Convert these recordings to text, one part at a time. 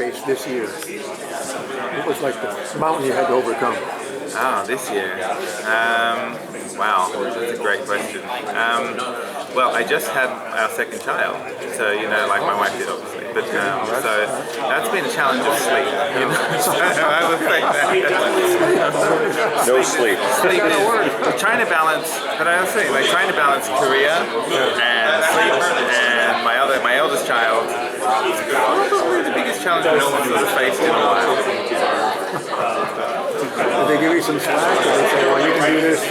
faced this year? What was like the mountain you had to overcome? This year. Wow, that's a great question. Well, I just had our second child, so like my wife did, obviously. But so that's been a challenge of sleep. I would say that. No sleep. Sleep is trying to balance. But I was saying, like trying to balance career and sleep, and my eldest child. Probably the biggest challenge I've sort of faced in a while. Did they give you some slack? Did they say, well, you can do this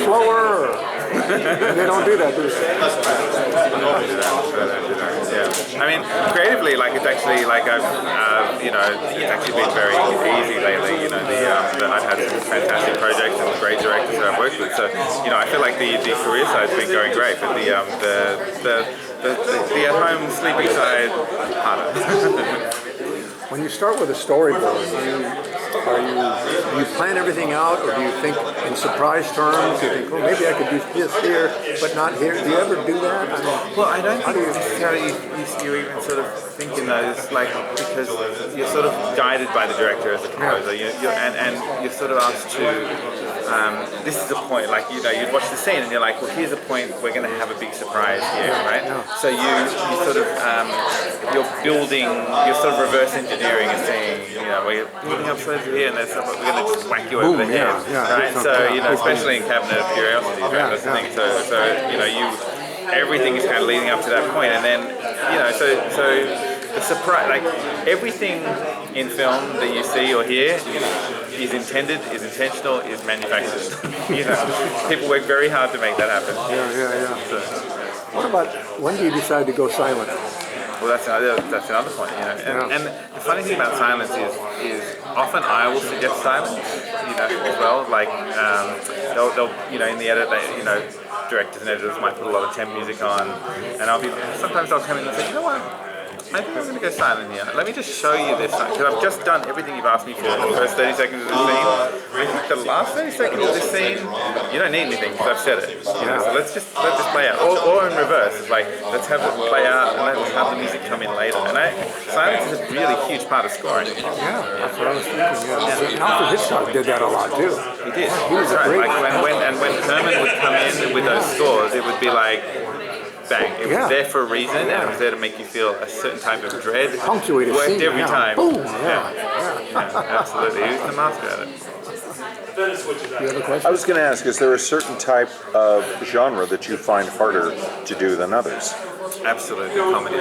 slower? They don't do that, do they? Yeah. I mean, creatively, like it's actually like I've, it's actually been very easy lately. I've had some fantastic projects and great directors that I've worked with. So, I feel like the career side's been going great, but the at-home sleeping side harder. When you start with a storyboard, do you plan everything out, or do you think in surprise terms? You think, well, maybe I could do this here, but not here. Do you ever do that? Well, I don't think necessarily you even sort of think in those, like, because you're sort of guided by the director as a composer, and you're sort of asked to. This is a point, like you'd watch the scene and you're like, well, here's a point, we're going to have a big surprise here, right? So you sort of you're building, you're sort of reverse engineering a scene. We're building up further here, and we're going to just whack you over the head, right? So especially in Cabinet of Curiosities, right? That's the thing. So everything is kind of leading up to that point, and then so the surprise, like everything in film that you see or hear is intended, is intentional, is manufactured. People work very hard to make that happen. So, what about, when do you decide to go silent? well, that's another point. And the funny thing about silence is often I will suggest silence, as well. Like they'll in the edit, directors and editors might put a lot of temp music on, and sometimes I'll come in and say, you know what? I think I'm going to go silent here. Let me just show you this, because I've just done everything you've asked me for in the first 30 seconds of the scene. I think the last 30 seconds of this scene, you don't need anything because I've said it. So let's just play out. Or in reverse, it's like, let's have it play out and let's have the music come in later. And silence is a really huge part of scoring. Yeah, that's what I was thinking. Alfred Hitchcock did that a lot too. He did. He was right. Like when Herman would come in with those scores, it would be like, bang. It was there for a reason, and it was there to make you feel a certain type of dread. Punctuated worked scene, every time. Boom. Absolutely. He was the master at it. You have a question? I was going to ask, is there a certain type of genre that you find harder to do than others? Absolutely, comedy.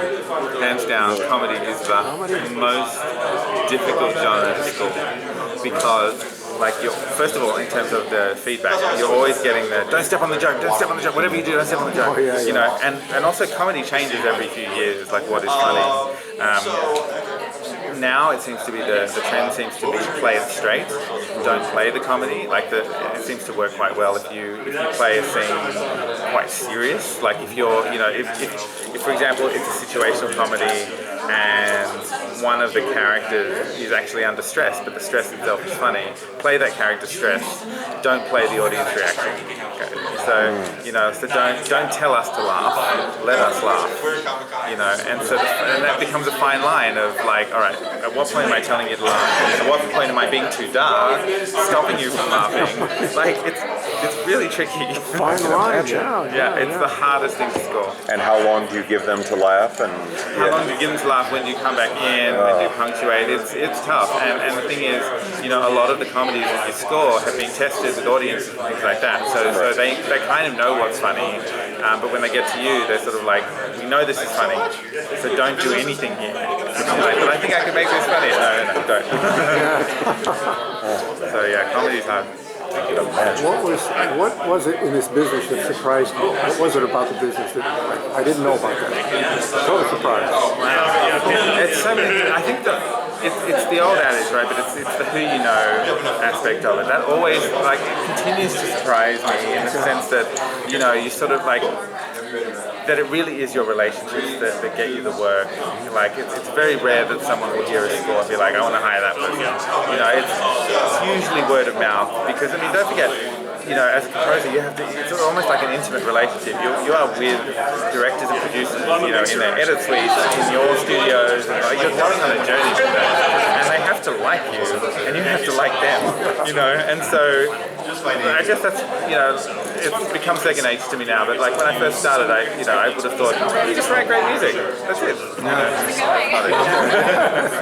Hands down, comedy is the most difficult genre to score, because first of all, in terms of the feedback, you're always getting the don't step on the joke, whatever you do, don't step on the joke. And also comedy changes every few years, like what is funny. Now it seems to be the trend seems to be play it straight, don't play the comedy. It seems to work quite well if you play a scene quite serious. Like if you're if for example it's a situational comedy and one of the characters is actually under stress, but the stress itself is funny, play that character stressed, don't play the audience reaction. Okay? So don't tell us to laugh, let us laugh. And that becomes a fine line of like, all right, at what point am I telling you to laugh? At what point am I being too dark, stopping you from laughing? Like it's really tricky. Fine line, it's the hardest thing to score. And how long do you give them to laugh? And how long do you give them to laugh when you come back in, when you punctuate? It's tough. And the thing is, a lot of the comedies that you score have been tested with audiences and things like that. So they kind of know what's funny, but when they get to you, they're sort of like, we know this is funny, so don't do anything here. Like, but I think I can make this funny. No, don't. So yeah, comedy's hard. What was it in this business that surprised you? What was it about the business that I didn't know about that? Total surprise. Wow. It's so many. I think that it's the old adage, right? But it's the who you know aspect of it. That always continues to surprise me in the sense that you sort of like. That it really is your relationships that get you the work. Like it's very rare that someone will hear a score and be like, I want to hire that person. It's usually word of mouth, because don't forget, as a composer, you have to. It's almost like an intimate relationship. You are with directors and producers, in their edit suites, in your studios, and you're going on a journey with them, and they have to like you, and you have to like them, And so I guess that's, it's become second nature to me now. But like when I first started, I would have thought, you just write great music. That's it.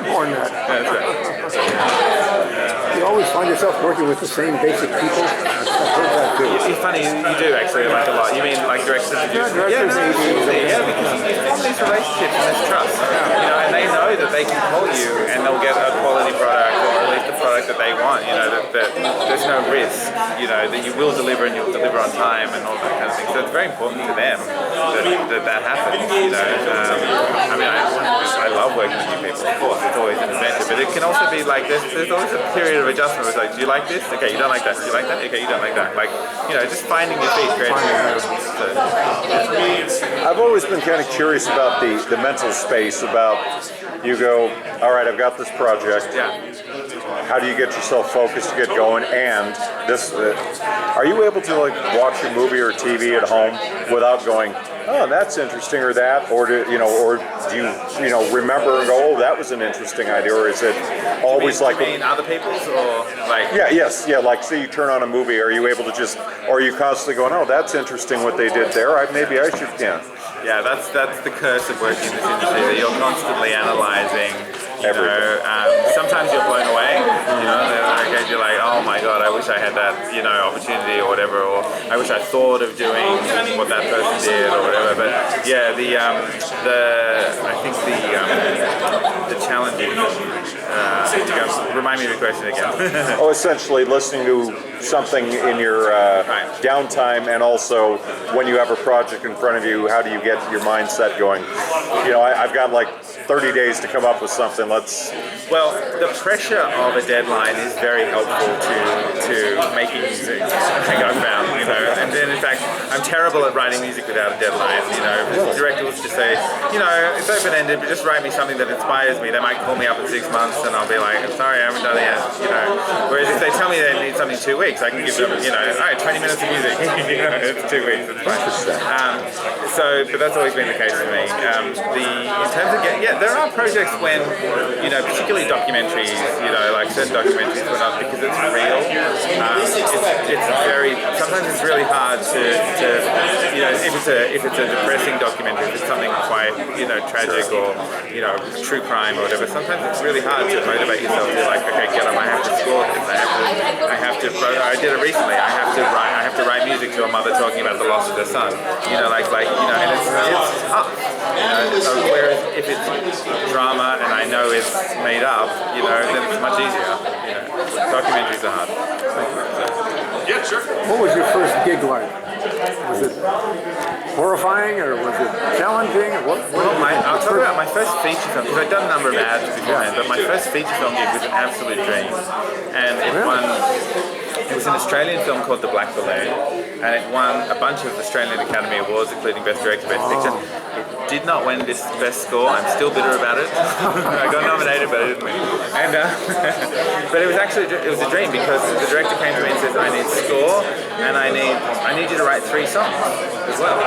More than that. That's right. You always find yourself working with the same basic people. I've heard that too. It's funny, you do actually like a lot. You mean like directors and producers? Yeah, directors, because you form these relationships and this trust. And they know that they can call you and they'll get a quality product or at least the product that they want. That there's no risk. That you will deliver and you'll deliver on time and all that kind of thing. So it's very important to them that happens. I love working with new people. Of course, it's always an adventure, but it can also be like there's always a period of adjustment. It's like, do you like this? Okay, you don't like that. Do you like that? Okay, you don't like that. Like, just finding your feet creatively. So, I've always been kind of curious about the mental space. About you go, all right, I've got this project. yeah. How do you get yourself focused to get going? And this, are you able to like watch a movie or TV at home without going, oh, that's interesting, or that, or do you remember and go, oh, that was an interesting idea, or is it always you mean other people's or like? Yeah. Like, say you turn on a movie, are you able to just, or are you constantly going, oh, that's interesting what they did there? Maybe I should, Yeah, that's the curse of working in this industry. That you're constantly analyzing. Sometimes you're blown away. You're like, oh my god, I wish I had that, opportunity or whatever, or I wish I thought of doing what that person did or whatever. But yeah, I think the challenge is. Remind me of the question again. Oh, essentially listening to something in your downtime, and also when you have a project in front of you, how do you get your mindset going? I've got like 30 days to come up with something. Well, the pressure of a deadline is very helpful to making music. I think I've found, and then in fact, I'm terrible at writing music without a deadline. If the director was to say, it's open-ended, but just write me something that inspires me. They might call me up in 6 months, and I'll be like, sorry, I haven't done it yet. Whereas if they tell me they need something in 2 weeks, I can give them, all right, 20 minutes of music. It's 2 weeks. It's fine. But that's always been the case for me. In terms of there are projects when, particularly documentaries, like certain documentaries were not, because it's real. It's very, sometimes it's really hard to if it's a depressing documentary, if it's something quite, tragic or, true crime or whatever, sometimes it's really hard to motivate yourself to like, okay, get up, I have to score this, I did it recently, I have to write music to a mother talking about the loss of her son, and it's tough, so whereas if it's drama and I know it's made up, then it's much easier, documentaries are hard. Yeah, sure. What was your first gig like? Was it horrifying or was it challenging? I'll talk about my first feature film, because I've done a number of ads beforehand, but my first feature film gig was an absolute dream. And it was an Australian film called The Black Balloon, and it won a bunch of Australian Academy Awards, including Best Director, Best Picture. It did not win this Best Score. I'm still bitter about it. I got nominated, but I didn't win. And but it was a dream, because the director came to me and says, I need score, and I need you to write 3 songs as well.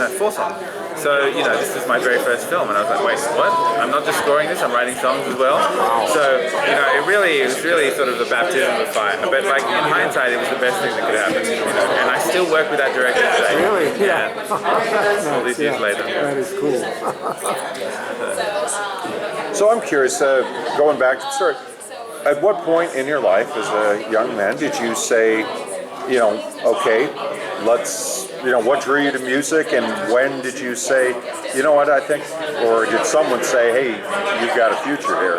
4 songs. So, this was my very first film, and I was like, wait, what? I'm not just scoring this, I'm writing songs as well. So, it was really sort of the baptism of fire. But like in hindsight, it was the best thing that could happen. And I still work with that director today. Really? Yeah. All these years later. That is cool. So I'm curious, going back to the start, at what point in your life as a young man did you say, okay, what drew you to music, and when did you say, what, I think, or did someone say, hey, you've got a future here?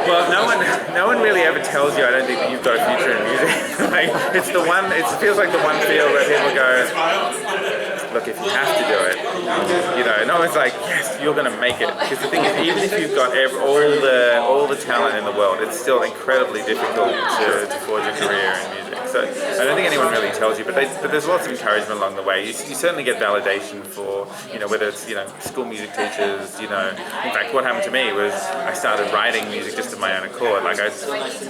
Well, no one really ever tells you, I don't think, that you've got a future in music. It feels like the one field where people go, look, if you have to do it, no one's like, yes, you're going to make it. Because the thing is, even if you've got all the talent in the world, it's still incredibly difficult to forge a career in music. So I don't think anyone really tells you, but there's lots of encouragement along the way. You certainly get validation for, whether it's, school music teachers, In fact, what happened to me was I started writing music just of my own accord. Like I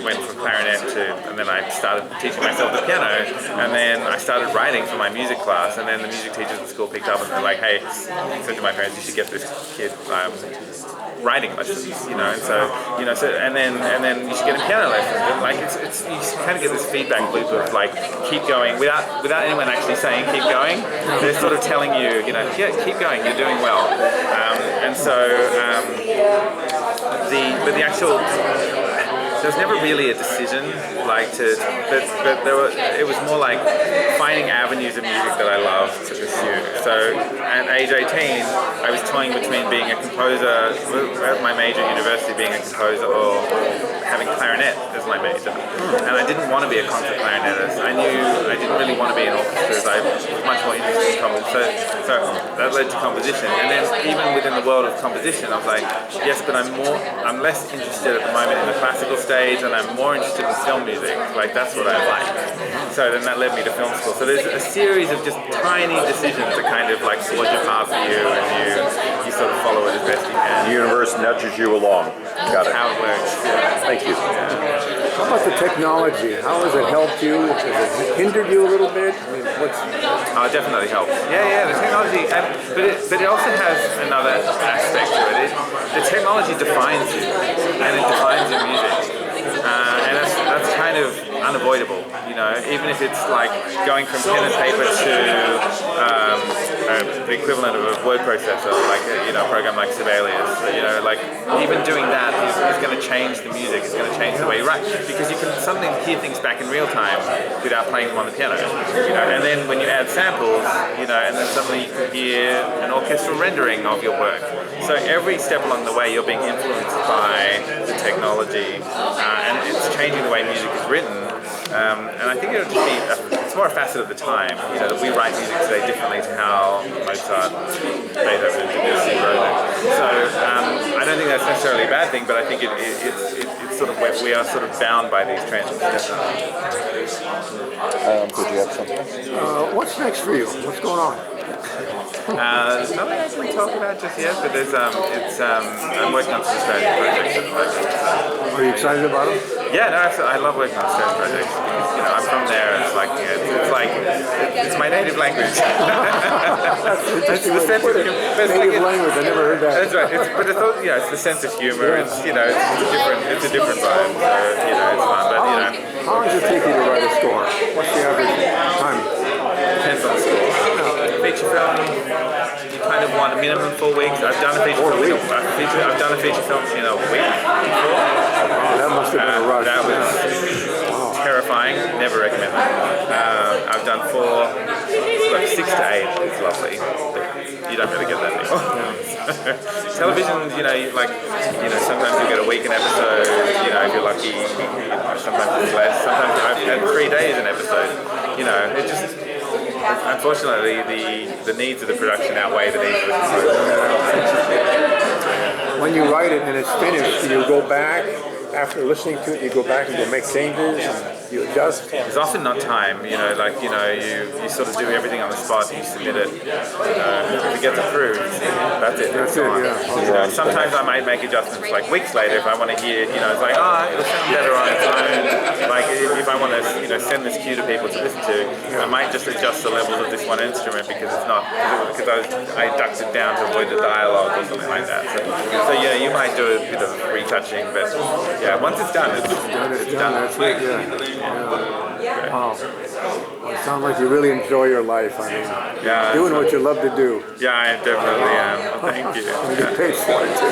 went from clarinet and then I started teaching myself the piano, and then I started writing for my music class, and then the music teachers at school picked up and they're like, hey, I said to my parents, you should get this kid writing lessons, and so and then you should get a piano lesson. And like it's you kind of get this feedback loop of like keep going without anyone actually saying keep going. They're sort of telling you, yeah, keep going, you're doing well. And so the actual there was never really a decision it was more like finding avenues of music that I loved to pursue. So at age 18 I was toying between being a composer at my major university, being a composer, or having clarinet as my major. And I didn't want to be a concert clarinetist. I knew I didn't really want to be in orchestras. I was much more interested in composition. So that led to composition. And then even within the world of composition I was like, yes, but I'm less interested at the moment in the classical stage, and I'm more interested in film music. Like that's what I like. So then that led me to film school. So there's a series of just tiny decisions that kind of like forge a path for you, and you sort of follow it as best you can. The universe nudges you along. Got it. How it works. Thank you. How about the technology? How has it helped you? Has it hindered you a little bit? I mean, Oh, it definitely helps. Yeah, the technology, but it also has another aspect to it. The technology defines you, and it defines your music. And that's kind of unavoidable, even if it's like going from pen and paper to the equivalent of a word processor, like a program like Sibelius. Like even doing that is going to change the music. It's going to change the way you write, because you can suddenly hear things back in real time without playing them on the piano. And then when you add samples, and then suddenly you can hear an orchestral rendering of your work. So every step along the way, you're being influenced by the technology, and it's changing the way music is written. And I think it'll just be it's more a facet of the time. That we write music today differently to how Mozart, Beethoven, and Debussy wrote it. So I don't think that's necessarily a bad thing, but I think it's sort of we are sort of bound by these trends. Definitely. Did you have something? what's next for you? What's going on? There's nothing I can talk about just yet, but I'm working on some strategy projects at the moment. Are you excited about them? Yeah, no, I love working on strategy projects. I'm from there. It's my native language. That's the sense of native language. I never heard that. That's right. It's the sense of humor. It's a different vibe. So, it's fun. But How long does it take you to write a score? What's the average time? depends on the score. Feature film, you kind of want a minimum 4 weeks. I've done a feature film. I've done a feature film in a week before. That must have been a rush. That was terrifying. Never recommend that. I've done 6 to 8. It's lovely. You don't really get that anymore. Television, sometimes you get a week an episode. If you're lucky, sometimes it's less. Sometimes I've had 3 days an episode. It just. Unfortunately, the needs of the production outweigh the needs of the composer. When you write it and it's finished, you go back, after listening to it, you go back and you make changes and you adjust. There's often not time, you sort of do everything on the spot, you submit it, if it gets approved, that's it. That's it, yeah. Sometimes I might make adjustments like weeks later if I want to hear, it's like, it'll sound better on its own. Like if I want to, send this cue to people to listen to, I might just adjust the levels of this one instrument because I ducked it down to avoid the dialogue or something like that. So you might do a bit of retouching, but once it's done, it's done. That's it, yeah. Wow. Well, it sounds like you really enjoy your life. I mean, doing what you love to do. Yeah, I definitely am. Thank you. And you get paid for it too.